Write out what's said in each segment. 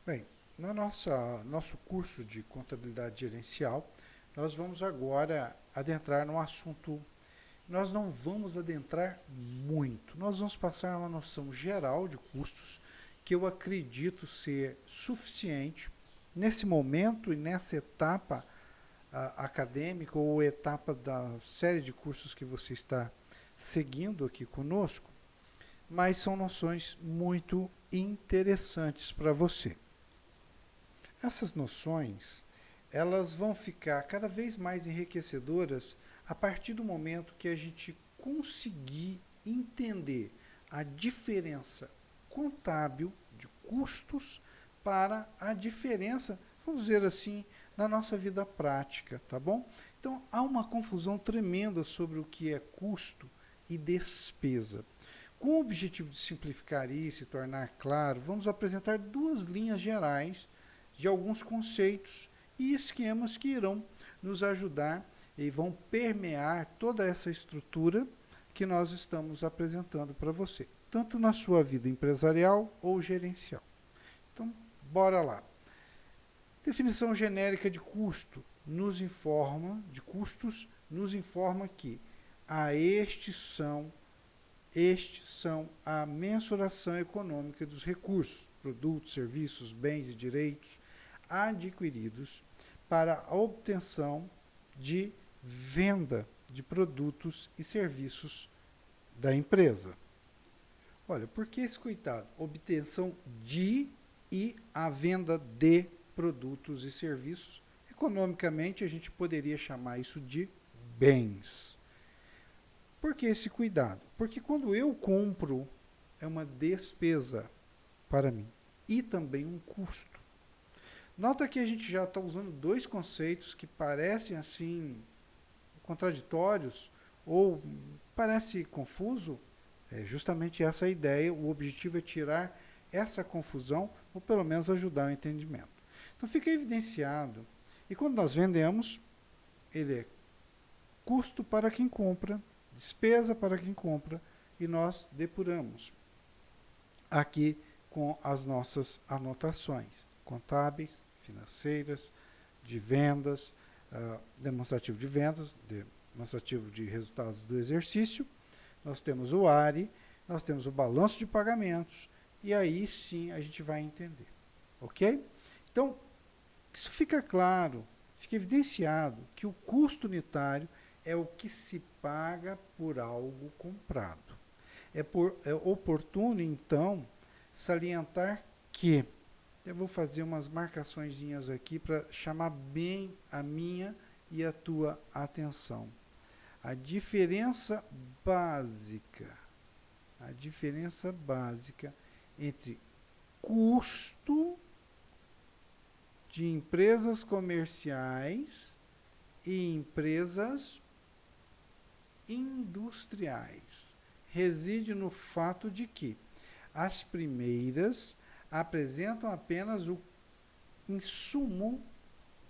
Bem, no nosso curso de contabilidade gerencial, nós vamos agora adentrar no assunto. Nós não vamos adentrar muito, nós vamos passar uma noção geral de custos que eu acredito ser suficiente nesse momento e nessa etapa acadêmica ou etapa da série de cursos que você está seguindo aqui conosco, mas são noções muito interessantes para você. Essas noções, elas vão ficar cada vez mais enriquecedoras a partir do momento que a gente conseguir entender a diferença contábil de custos para a diferença, vamos dizer assim, na nossa vida prática, tá bom? Então, há uma confusão tremenda sobre o que é custo e despesa. Com o objetivo de simplificar isso e tornar claro, vamos apresentar duas linhas gerais de alguns conceitos e esquemas que irão nos ajudar e vão permear toda essa estrutura que nós estamos apresentando para você, tanto na sua vida empresarial ou gerencial. Então, bora lá. Definição genérica de custo de custos nos informa que estes são a mensuração econômica dos recursos, produtos, serviços, bens e direitos adquiridos para a obtenção de venda de produtos e serviços da empresa. Olha, por que esse cuidado? Obtenção de e a venda de produtos e serviços. Economicamente, a gente poderia chamar isso de bens. Por que esse cuidado? Porque quando eu compro, é uma despesa para mim e também um custo. Nota que a gente já está usando dois conceitos que parecem assim contraditórios ou parece confuso. É justamente essa a ideia, o objetivo é tirar essa confusão ou pelo menos ajudar o entendimento. Então fica evidenciado, e quando nós vendemos, ele é custo para quem compra, despesa para quem compra, e nós depuramos aqui com as nossas anotações contábeis, financeiras, de vendas, demonstrativo de vendas, demonstrativo de resultados do exercício. Nós temos o ARI, nós temos o balanço de pagamentos, e aí sim a gente vai entender. Ok? Então, isso fica claro, fica evidenciado que o custo unitário é o que se paga por algo comprado. É oportuno, então, salientar que eu vou fazer umas marcaçõezinhas aqui para chamar bem a minha e a tua atenção. A diferença básica entre custo de empresas comerciais e empresas industriais reside no fato de que as primeiras apresentam apenas o insumo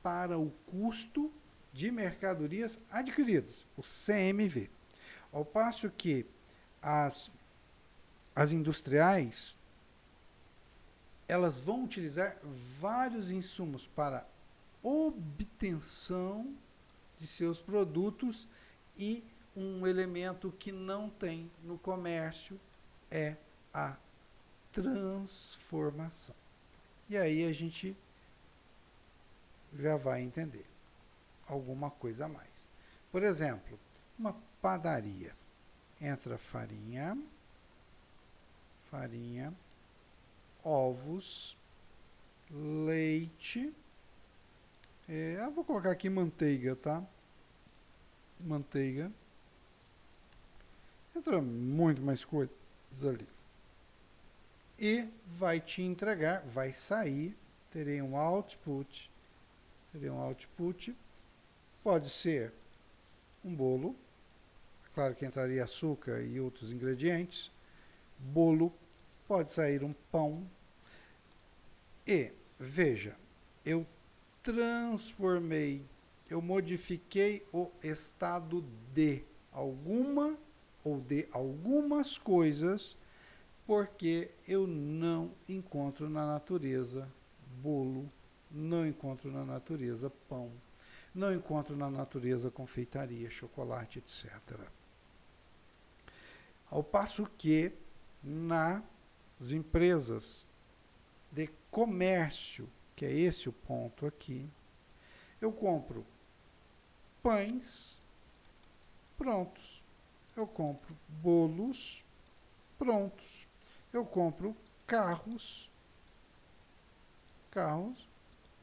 para o custo de mercadorias adquiridas, o CMV. Ao passo que as industriais, elas vão utilizar vários insumos para obtenção de seus produtos e um elemento que não tem no comércio é a transformação. E aí a gente já vai entender alguma coisa a mais. Por exemplo, uma padaria. Entra farinha, ovos, leite. Eu vou colocar aqui manteiga, tá? Manteiga. Entra muito mais coisas ali. E vai te entregar, vai sair, terei um output. Pode ser um bolo, claro que entraria açúcar e outros ingredientes. Bolo, pode sair um pão. E, veja, eu eu modifiquei o estado de alguma ou de algumas coisas porque eu não encontro na natureza bolo, não encontro na natureza pão, não encontro na natureza confeitaria, chocolate, etc. Ao passo que nas empresas de comércio, que é esse o ponto aqui, eu compro pães prontos, eu compro bolos prontos, eu compro carros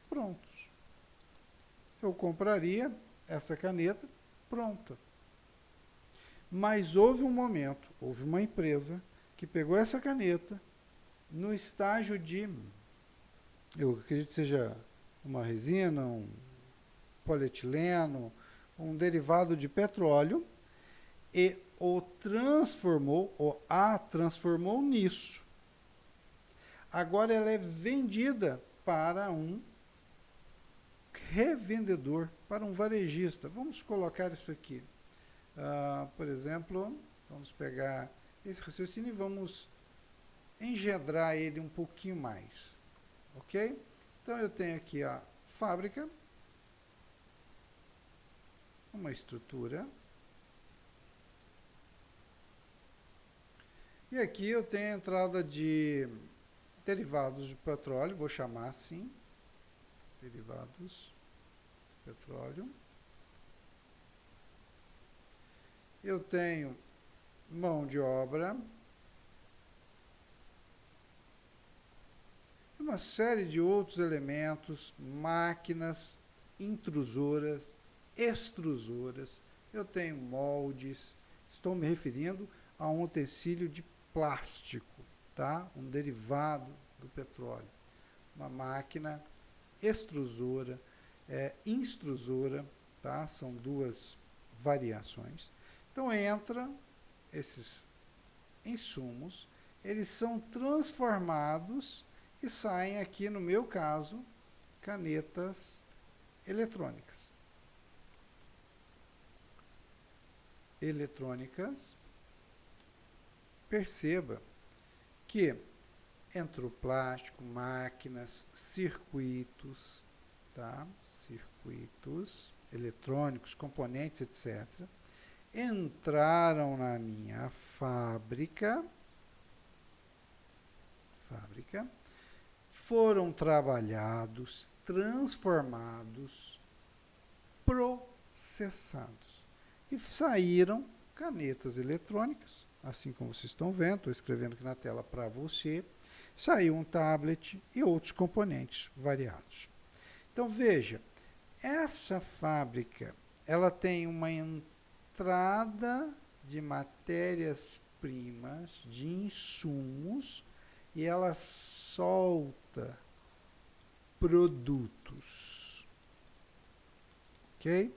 prontos. Eu compraria essa caneta pronta. Mas houve um momento, houve uma empresa que pegou essa caneta no estágio de, eu acredito que seja uma resina, um polietileno, um derivado de petróleo, e a transformou nisso. Agora ela é vendida para um revendedor, para um varejista. Vamos colocar isso aqui. Por exemplo, vamos pegar esse raciocínio e vamos engendrar ele um pouquinho mais. Ok? Então eu tenho aqui a fábrica, uma estrutura, e aqui eu tenho a entrada de derivados de petróleo, vou chamar assim, derivados de petróleo. Eu tenho mão de obra, uma série de outros elementos, máquinas, intrusoras, extrusoras, eu tenho moldes, estou me referindo a um utensílio de plástico, tá? Um derivado do petróleo. Uma máquina extrusora, instrusora, tá? São duas variações. Então entra esses insumos, eles são transformados e saem aqui, no meu caso, canetas eletrônicas. Perceba que entrou plástico, máquinas, circuitos, tá? Circuitos eletrônicos, componentes, etc. Entraram na minha fábrica, foram trabalhados, transformados, processados e saíram canetas eletrônicas, assim como vocês estão vendo, estou escrevendo aqui na tela para você, saiu um tablet e outros componentes variados. Então veja, essa fábrica, ela tem uma entrada de matérias-primas, de insumos, e ela solta produtos. Ok?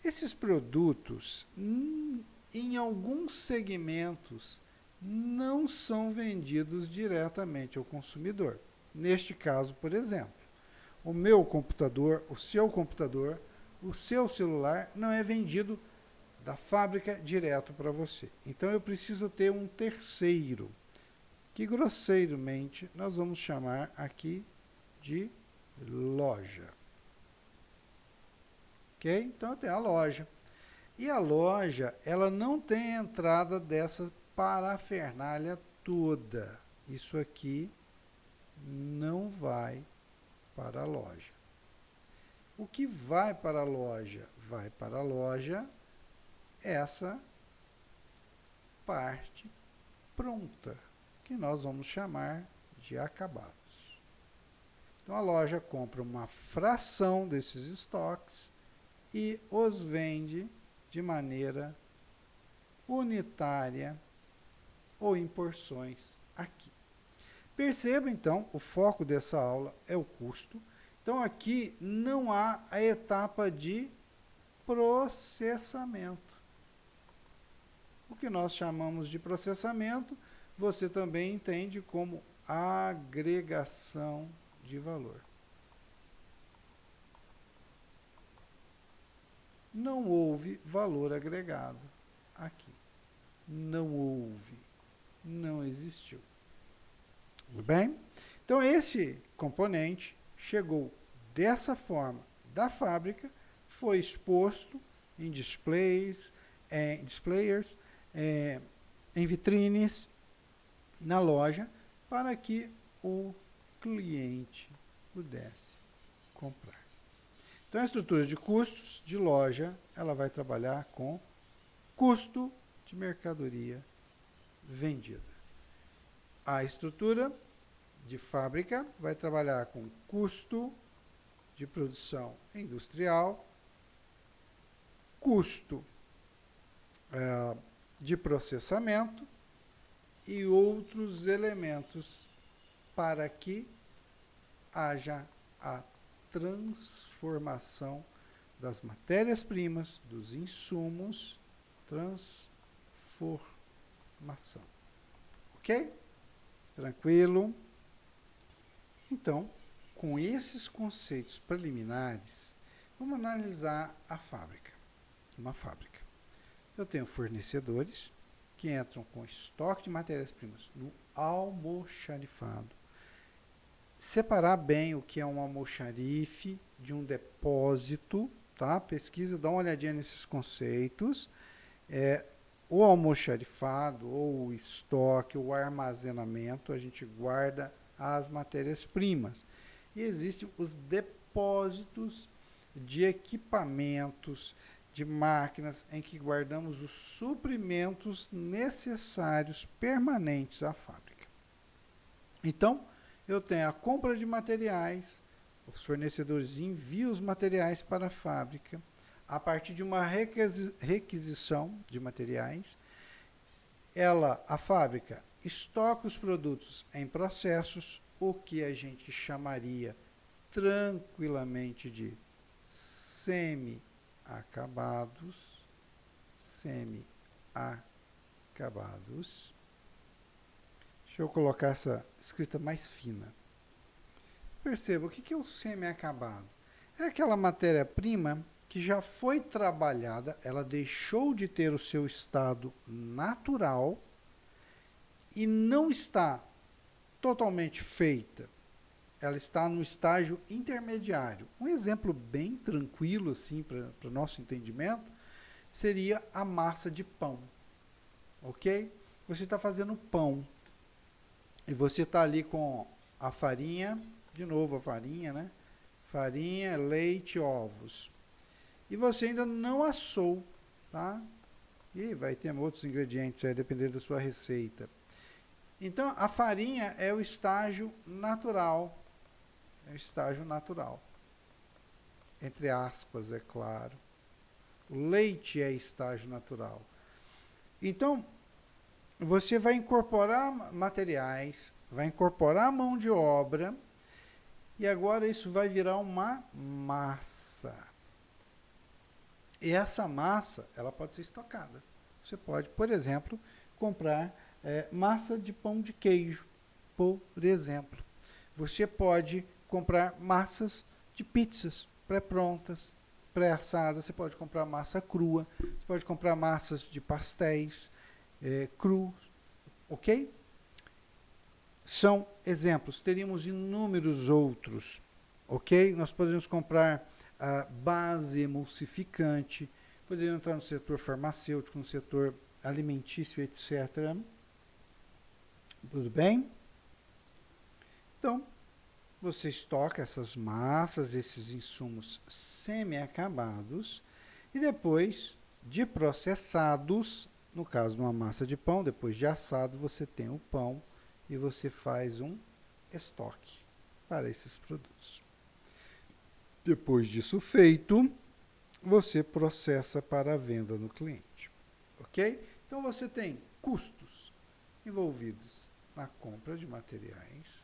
Esses produtos, em alguns segmentos, não são vendidos diretamente ao consumidor. Neste caso, por exemplo, o meu computador, o seu celular não é vendido da fábrica direto para você. Então eu preciso ter um terceiro, que grosseiramente nós vamos chamar aqui de loja. Ok? Então eu tenho a loja. E a loja, ela não tem a entrada dessa parafernália toda. Isso aqui não vai para a loja. O que vai para a loja? Vai para a loja essa parte pronta, que nós vamos chamar de acabados. Então a loja compra uma fração desses estoques e os vende de maneira unitária ou em porções aqui. Perceba então, o foco dessa aula é o custo. Então aqui não há a etapa de processamento. O que nós chamamos de processamento, você também entende como agregação de valor. Não houve valor agregado aqui. Não houve. Não existiu. Tudo bem? Então, esse componente chegou dessa forma da fábrica, foi exposto em displayers, em vitrines, na loja, para que o cliente pudesse comprar. Então, a estrutura de custos de loja, ela vai trabalhar com custo de mercadoria vendida. A estrutura de fábrica vai trabalhar com custo de produção industrial, custo de processamento e outros elementos para que haja a transformação das matérias-primas, dos insumos, transformação. Ok? Tranquilo? Então, com esses conceitos preliminares, vamos analisar a fábrica. Uma fábrica. Eu tenho fornecedores que entram com estoque de matérias-primas no almoxarifado. Separar bem o que é um almoxarife de um depósito, tá? Pesquisa, dá uma olhadinha nesses conceitos. O almoxarifado, ou o estoque, o armazenamento, a gente guarda as matérias-primas. E existem os depósitos de equipamentos, de máquinas, em que guardamos os suprimentos necessários, permanentes à fábrica. Então, eu tenho a compra de materiais, os fornecedores enviam os materiais para a fábrica, a partir de uma requisição de materiais, a fábrica estoca os produtos em processos, o que a gente chamaria tranquilamente de semi-acabados. Deixa eu colocar essa escrita mais fina. Perceba, o que é o semi-acabado? É aquela matéria-prima que já foi trabalhada, ela deixou de ter o seu estado natural e não está totalmente feita. Ela está no estágio intermediário. Um exemplo bem tranquilo, assim, para o nosso entendimento, seria a massa de pão. Ok? Você está fazendo pão. E você está ali com a farinha, de novo a farinha, né? Farinha, leite, ovos. E você ainda não assou, tá? E vai ter outros ingredientes aí, dependendo da sua receita. Então, a farinha é o estágio natural. É o estágio natural. Entre aspas, é claro. O leite é estágio natural. Então, você vai incorporar materiais, vai incorporar mão de obra, e agora isso vai virar uma massa. E essa massa, ela pode ser estocada. Você pode, por exemplo, comprar massa de pão de queijo, por exemplo. Você pode comprar massas de pizzas pré-prontas, pré-assadas. Você pode comprar massa crua. Você pode comprar massas de pastéis crus, ok? São exemplos. Teríamos inúmeros outros, ok? Nós poderíamos comprar base emulsificante, poderíamos entrar no setor farmacêutico, no setor alimentício, etc. Tudo bem? Então, você estoca essas massas, esses insumos semi-acabados, e depois de processados, no caso de uma massa de pão, depois de assado, você tem o pão e você faz um estoque para esses produtos. Depois disso feito, você processa para a venda no cliente. Ok? Então, você tem custos envolvidos na compra de materiais,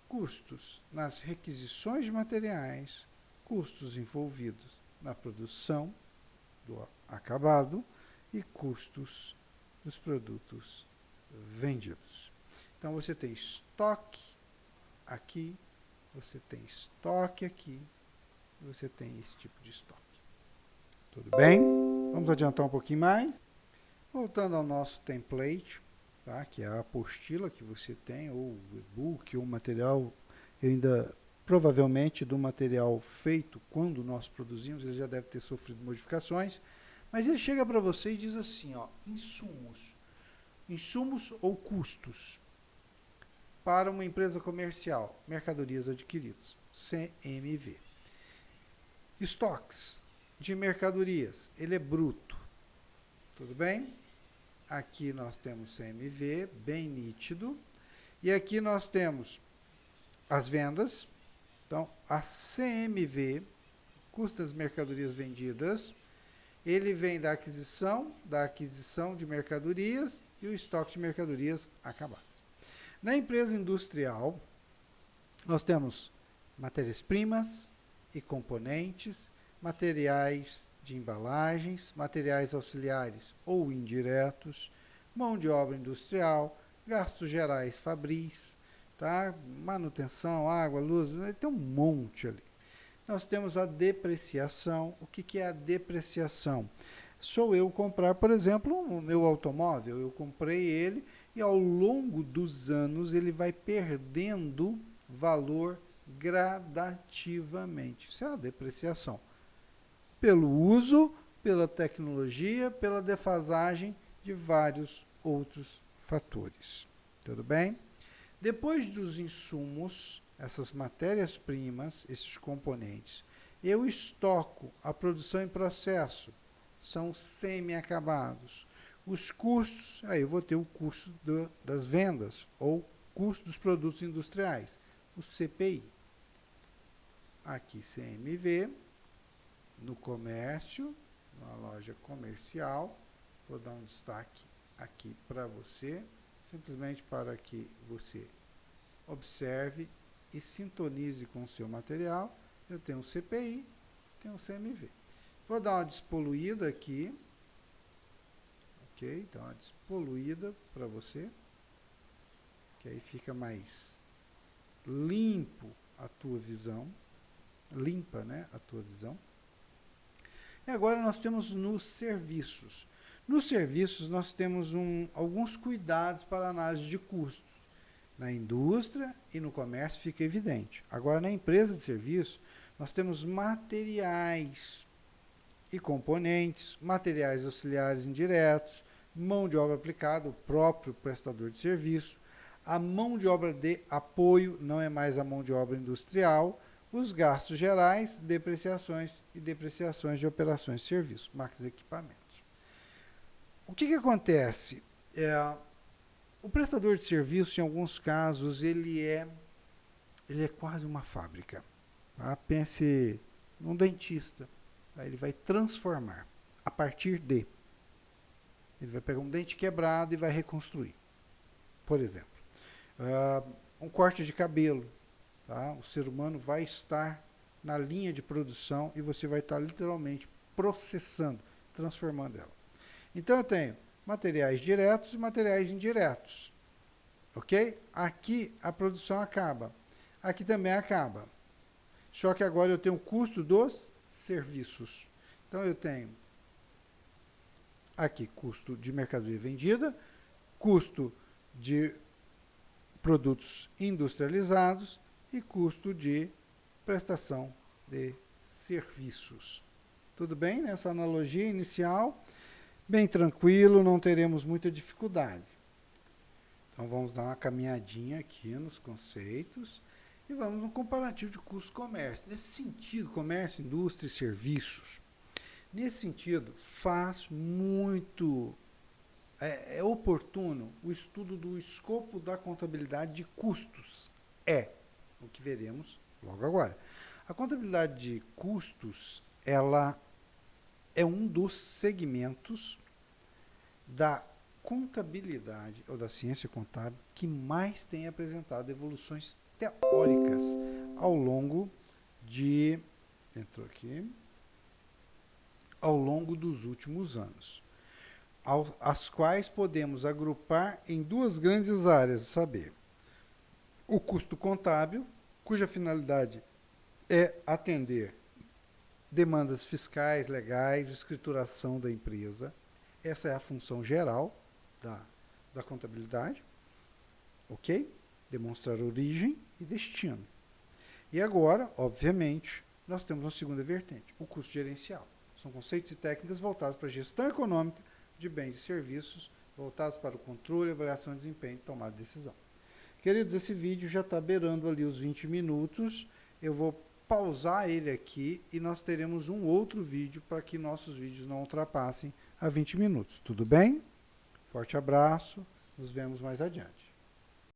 custos nas requisições de materiais, custos envolvidos na produção do acabado e custos dos produtos vendidos. Então, você tem estoque aqui, você tem estoque aqui, e você tem esse tipo de estoque. Tudo bem? Vamos adiantar um pouquinho mais. Voltando ao nosso template, tá? Que é a apostila que você tem, ou o e-book, ou o material. Eu ainda provavelmente do material feito quando nós produzimos, ele já deve ter sofrido modificações, mas ele chega para você e diz assim, ó, insumos ou custos para uma empresa comercial, mercadorias adquiridas, CMV. Estoques de mercadorias, ele é bruto, tudo bem? Aqui nós temos CMV, bem nítido, e aqui nós temos as vendas. Então, a CMV, custo das mercadorias vendidas, ele vem da aquisição de mercadorias e o estoque de mercadorias acabadas. Na empresa industrial, nós temos matérias-primas e componentes, materiais de embalagens, materiais auxiliares ou indiretos, mão de obra industrial, gastos gerais fabris, tá? Manutenção, água, luz, tem um monte ali. Nós temos a depreciação. O que é a depreciação? Sou eu comprar, por exemplo, o meu automóvel, eu comprei ele e ao longo dos anos ele vai perdendo valor gradativamente. Isso é a depreciação. Pelo uso, pela tecnologia, pela defasagem de vários outros fatores. Tudo bem? Depois dos insumos, essas matérias-primas, esses componentes, eu estoco a produção em processo, são semi-acabados. Os custos, aí eu vou ter o custo das vendas, ou custo dos produtos industriais, o CPI. Aqui CMV, no comércio, na loja comercial, vou dar um destaque aqui para você, simplesmente para que você observe e sintonize com o seu material. Eu tenho o CPI, tenho o CMV. Vou dar uma despoluída aqui. Ok? Então, uma despoluída para você. Que aí fica mais limpo a tua visão. Limpa, né, a tua visão. E agora nós temos nos serviços. Nos serviços nós temos alguns cuidados para a análise de custos. Na indústria e no comércio fica evidente. Agora, na empresa de serviço, nós temos materiais e componentes, materiais auxiliares indiretos, mão de obra aplicada, o próprio prestador de serviço, a mão de obra de apoio, não é mais a mão de obra industrial, os gastos gerais, depreciações e depreciações de operações de serviço, máquinas e equipamentos. O que acontece? O prestador de serviço, em alguns casos, ele é quase uma fábrica. Tá? Pense num dentista. Tá? Ele vai transformar a partir de. Ele vai pegar um dente quebrado e vai reconstruir. Por exemplo, um corte de cabelo. Tá? O ser humano vai estar na linha de produção e você vai estar literalmente processando, transformando ela. Então eu tenho materiais diretos e materiais indiretos. Ok? Aqui a produção acaba. Aqui também acaba. Só que agora eu tenho o custo dos serviços. Então eu tenho aqui custo de mercadoria vendida, custo de produtos industrializados e custo de prestação de serviços. Tudo bem? Nessa analogia inicial, bem tranquilo, não teremos muita dificuldade. Então vamos dar uma caminhadinha aqui nos conceitos e vamos no comparativo de custo-comércio. Nesse sentido, comércio, indústria e serviços. Nesse sentido, faz muito, é oportuno o estudo do escopo da contabilidade de custos. É o que veremos logo agora. A contabilidade de custos, ela é um dos segmentos da contabilidade, ou da ciência contábil, que mais tem apresentado evoluções teóricas ao longo de, ao longo dos últimos anos, as quais podemos agrupar em duas grandes áreas, saber, o custo contábil, cuja finalidade é atender demandas fiscais, legais, escrituração da empresa. Essa é a função geral da contabilidade, ok? Demonstrar origem e destino. E agora, obviamente, nós temos uma segunda vertente, o custo gerencial. São conceitos e técnicas voltados para a gestão econômica de bens e serviços, voltados para o controle, avaliação de desempenho e tomada de decisão. Queridos, esse vídeo já está beirando ali os 20 minutos. Eu vou pausar ele aqui e nós teremos um outro vídeo para que nossos vídeos não ultrapassem a 20 minutos. Tudo bem? Forte abraço, nos vemos mais adiante.